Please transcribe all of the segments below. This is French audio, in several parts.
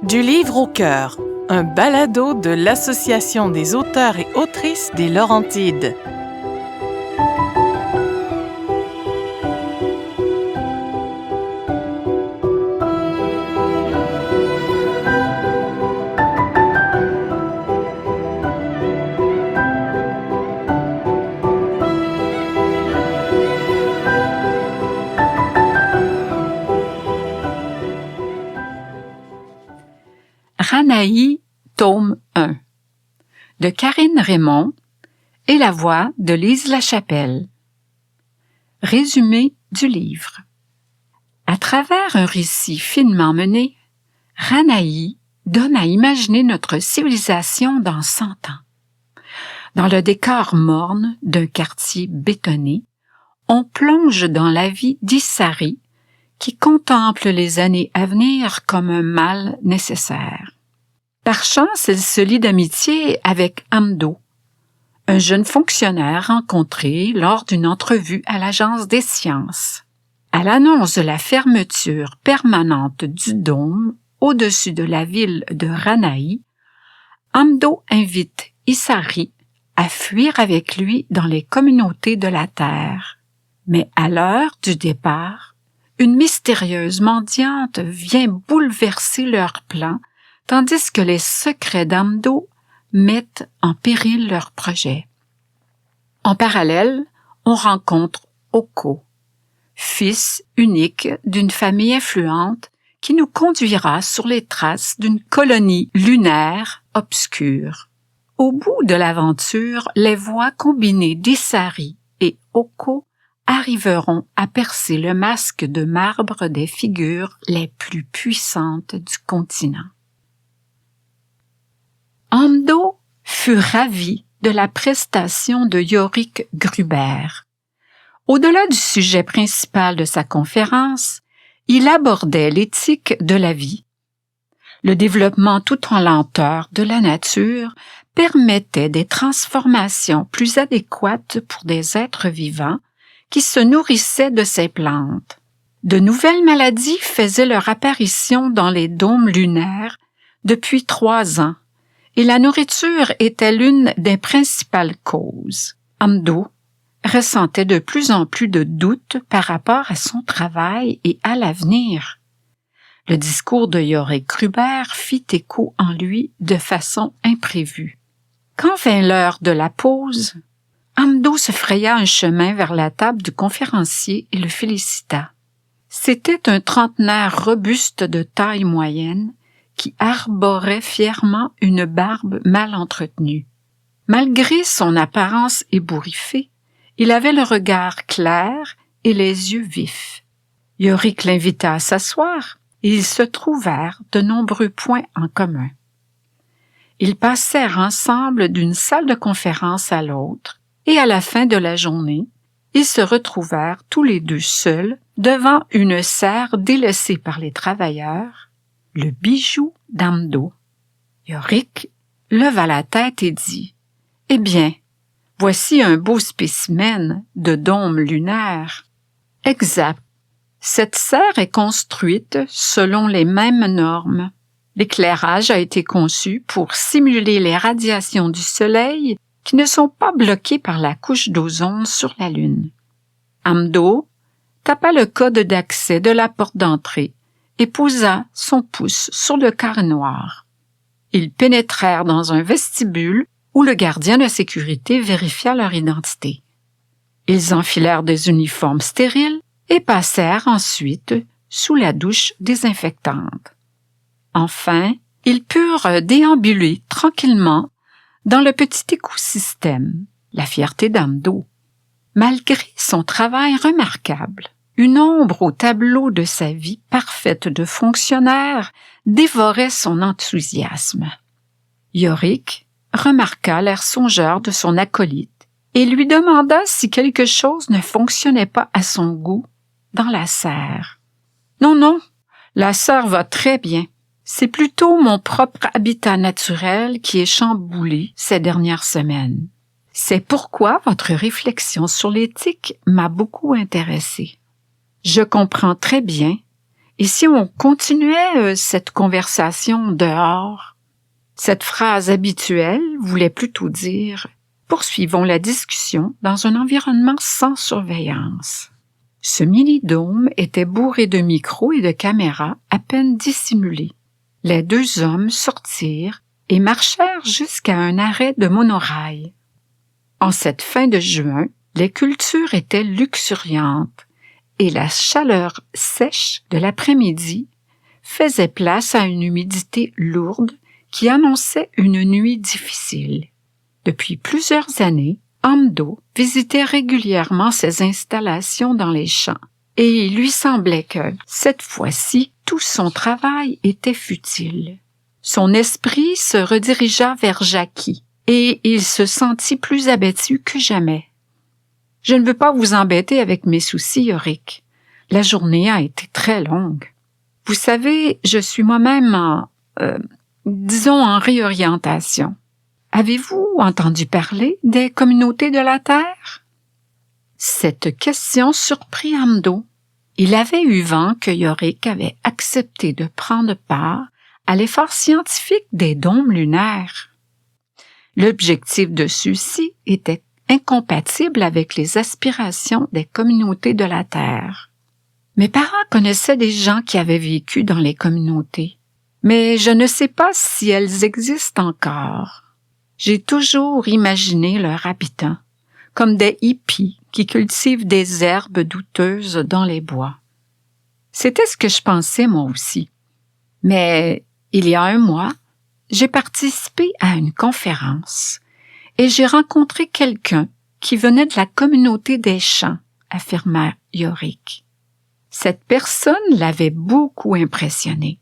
Du livre au cœur, un balado de l'Association des auteurs et autrices des Laurentides. Ranaï, tome 1 de Karine Raymond et la voix de Lise Lachapelle. Résumé du livre. À travers un récit finement mené, Ranaï donne à imaginer notre civilisation dans 100 ans. Dans le décor morne d'un quartier bétonné, on plonge dans la vie d'Issari qui contemple les années à venir comme un mal nécessaire. Par chance, elle se lie d'amitié avec Amdo, un jeune fonctionnaire rencontré lors d'une entrevue à l'Agence des sciences. À l'annonce de la fermeture permanente du dôme au-dessus de la ville de Ranaï, Amdo invite Issari à fuir avec lui dans les communautés de la Terre. Mais à l'heure du départ, une mystérieuse mendiante vient bouleverser leurs plans tandis que les secrets d'Amdo mettent en péril leur projet. En parallèle, on rencontre Oko, fils unique d'une famille influente qui nous conduira sur les traces d'une colonie lunaire obscure. Au bout de l'aventure, les voix combinées d'Issari et Oko arriveront à percer le masque de marbre des figures les plus puissantes du continent. Amdo fut ravi de la prestation de Yorick Gruber. Au-delà du sujet principal de sa conférence, il abordait l'éthique de la vie. Le développement tout en lenteur de la nature permettait des transformations plus adéquates pour des êtres vivants qui se nourrissaient de ces plantes. De nouvelles maladies faisaient leur apparition dans les dômes lunaires depuis 3 ans. Et la nourriture était l'une des principales causes. Amdo ressentait de plus en plus de doutes par rapport à son travail et à l'avenir. Le discours de Yorick Gruber fit écho en lui de façon imprévue. Quand vint l'heure de la pause, Amdo se fraya un chemin vers la table du conférencier et le félicita. C'était un trentenaire robuste de taille moyenne, qui arborait fièrement une barbe mal entretenue. Malgré son apparence ébouriffée, il avait le regard clair et les yeux vifs. Yorick l'invita à s'asseoir et ils se trouvèrent de nombreux points en commun. Ils passèrent ensemble d'une salle de conférence à l'autre et à la fin de la journée, ils se retrouvèrent tous les deux seuls devant une serre délaissée par les travailleurs, le bijou d'Amdo. Yorick leva la tête et dit « Eh bien, voici un beau spécimen de dôme lunaire. » Exact. Cette serre est construite selon les mêmes normes. L'éclairage a été conçu pour simuler les radiations du Soleil qui ne sont pas bloquées par la couche d'ozone sur la Lune. Amdo tapa le code d'accès de la porte d'entrée et posa son pouce sur le carré noir. Ils pénétrèrent dans un vestibule où le gardien de sécurité vérifia leur identité. Ils enfilèrent des uniformes stériles et passèrent ensuite sous la douche désinfectante. Enfin, ils purent déambuler tranquillement dans le petit écosystème, la fierté d'Amdo. Malgré son travail remarquable, une ombre au tableau de sa vie parfaite de fonctionnaire dévorait son enthousiasme. Yorick remarqua l'air songeur de son acolyte et lui demanda si quelque chose ne fonctionnait pas à son goût dans la serre. « Non, la serre va très bien. C'est plutôt mon propre habitat naturel qui est chamboulé ces dernières semaines. C'est pourquoi votre réflexion sur l'éthique m'a beaucoup intéressée. Je comprends très bien Et si on continuait cette conversation dehors? Cette phrase habituelle voulait plutôt dire « Poursuivons la discussion dans un environnement sans surveillance ». Ce mini-dôme était bourré de micros et de caméras à peine dissimulés. Les deux hommes sortirent et marchèrent jusqu'à un arrêt de monorail. En cette fin de juin, les cultures étaient luxuriantes et la chaleur sèche de l'après-midi faisait place à une humidité lourde qui annonçait une nuit difficile. Depuis plusieurs années, Amdo visitait régulièrement ses installations dans les champs et il lui semblait que, cette fois-ci, tout son travail était futile. Son esprit se redirigea vers Jackie et il se sentit plus abattu que jamais. « Je ne veux pas vous embêter avec mes soucis, Yorick. La journée a été très longue. Vous savez, je suis moi-même en réorientation. Avez-vous entendu parler des communautés de la Terre? » Cette question surprit Amdo. Il avait eu vent que Yorick avait accepté de prendre part à l'effort scientifique des dômes lunaires. L'objectif de ceux-ci était incompatible avec les aspirations des communautés de la Terre. Mes parents connaissaient des gens qui avaient vécu dans les communautés, mais je ne sais pas si elles existent encore. J'ai toujours imaginé leurs habitants comme des hippies qui cultivent des herbes douteuses dans les bois. C'était ce que je pensais moi aussi. Mais il y a un mois, j'ai participé à une conférence et j'ai rencontré quelqu'un qui venait de la communauté des champs, affirma Yorick. Cette personne l'avait beaucoup impressionné.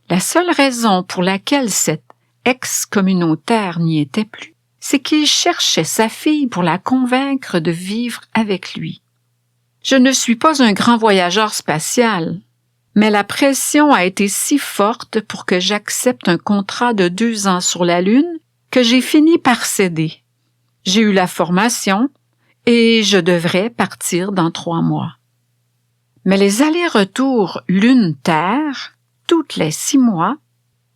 La seule raison pour laquelle cet ex-communautaire n'y était plus, c'est qu'il cherchait sa fille pour la convaincre de vivre avec lui. Je ne suis pas un grand voyageur spatial, mais la pression a été si forte pour que j'accepte un contrat de 2 ans sur la Lune que j'ai fini par céder. J'ai eu la formation et je devrais partir dans 3 mois. Mais les allers-retours Lune-Terre, toutes les 6 mois,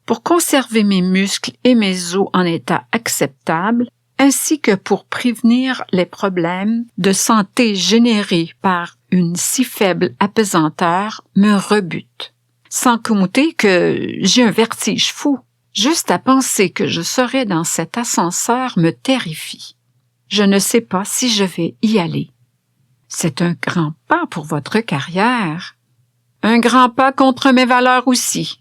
pour conserver mes muscles et mes os en état acceptable, ainsi que pour prévenir les problèmes de santé générés par une si faible apesanteur, me rebutent. Sans compter que j'ai un vertige fou. Juste à penser que je serai dans cet ascenseur me terrifie. Je ne sais pas si je vais y aller. C'est un grand pas pour votre carrière. Un grand pas contre mes valeurs aussi.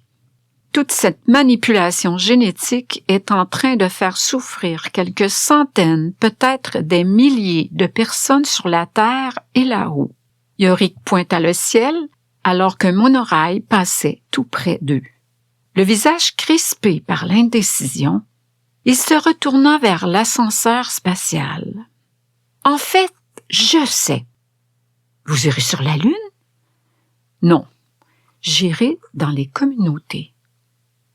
Toute cette manipulation génétique est en train de faire souffrir quelques centaines, peut-être des milliers de personnes sur la Terre et là-haut. Yorick pointa le ciel alors qu'un monorail passait tout près d'eux. Le visage crispé par l'indécision, il se retourna vers l'ascenseur spatial. « En fait, je sais. Vous irez sur la Lune? » « Non, j'irai dans les communautés. »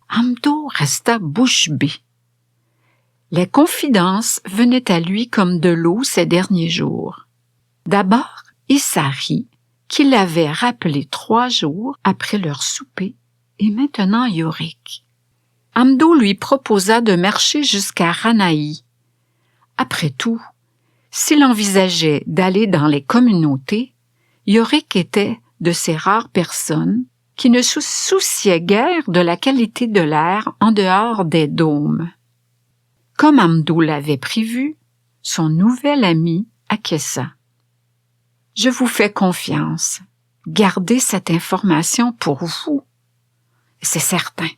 Amdo resta bouche bée. Les confidences venaient à lui comme de l'eau ces derniers jours. D'abord, Issari, qui l'avait rappelé 3 jours après leur souper, et maintenant Yorick. Amdo lui proposa de marcher jusqu'à Ranaï. Après tout, s'il envisageait d'aller dans les communautés, Yorick était de ces rares personnes qui ne se souciaient guère de la qualité de l'air en dehors des dômes. Comme Amdo l'avait prévu, son nouvel ami acquiesça. « Je vous fais confiance. Gardez cette information pour vous. » C'est certain.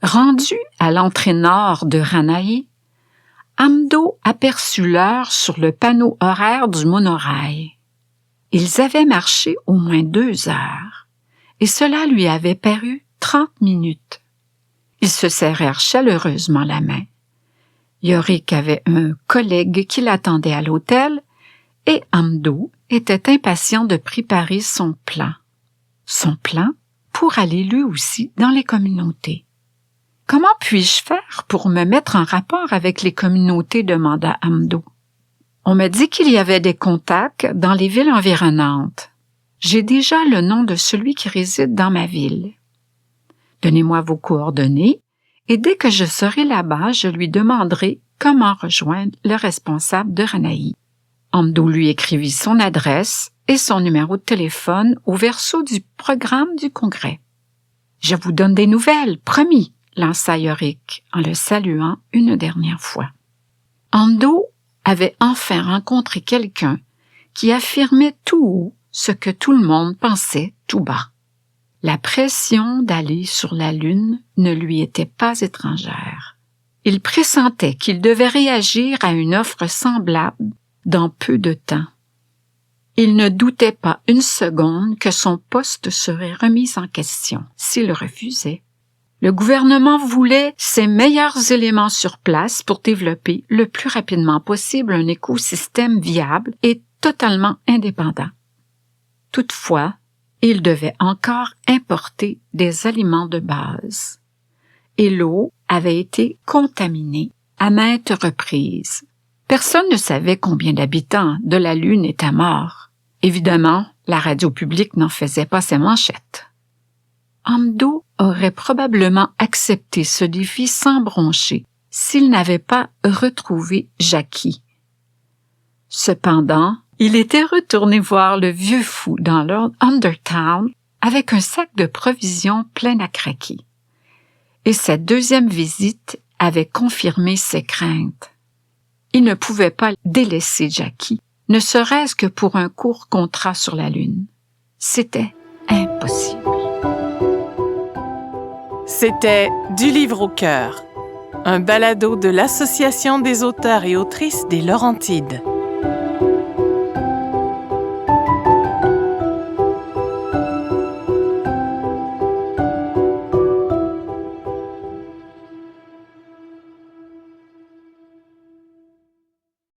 Rendu à l'entrée nord de Ranaï, Amdo aperçut l'heure sur le panneau horaire du monorail. Ils avaient marché au moins 2 heures, et cela lui avait paru 30 minutes. Ils se serrèrent chaleureusement la main. Yorick avait un collègue qui l'attendait à l'hôtel, et Amdo était impatient de préparer son plan. Son plan pour aller lui aussi dans les communautés. « Comment puis-je faire pour me mettre en rapport avec les communautés ?» demanda Amdo. « On me dit qu'il y avait des contacts dans les villes environnantes. J'ai déjà le nom de celui qui réside dans ma ville. Donnez-moi vos coordonnées et dès que je serai là-bas, je lui demanderai comment rejoindre le responsable de Ranaï. Amdo lui écrivit son adresse et son numéro de téléphone au verso du programme du Congrès. « Je vous donne des nouvelles, promis », lança Yorick en le saluant une dernière fois. Amdo avait enfin rencontré quelqu'un qui affirmait tout haut ce que tout le monde pensait tout bas. La pression d'aller sur la Lune ne lui était pas étrangère. Il pressentait qu'il devait réagir à une offre semblable dans peu de temps. Il ne doutait pas une seconde que son poste serait remis en question s'il refusait. Le gouvernement voulait ses meilleurs éléments sur place pour développer le plus rapidement possible un écosystème viable et totalement indépendant. Toutefois, il devait encore importer des aliments de base. Et l'eau avait été contaminée à maintes reprises. Personne ne savait combien d'habitants de la Lune étaient morts. Évidemment, la radio publique n'en faisait pas ses manchettes. Amdo aurait probablement accepté ce défi sans broncher s'il n'avait pas retrouvé Jackie. Cependant, il était retourné voir le vieux fou dans Lord Undertown avec un sac de provisions plein à craquer. Et cette deuxième visite avait confirmé ses craintes. Il ne pouvait pas délaisser Jackie, ne serait-ce que pour un court contrat sur la Lune. C'était impossible. C'était Du livre au cœur, un balado de l'Association des auteurs et autrices des Laurentides.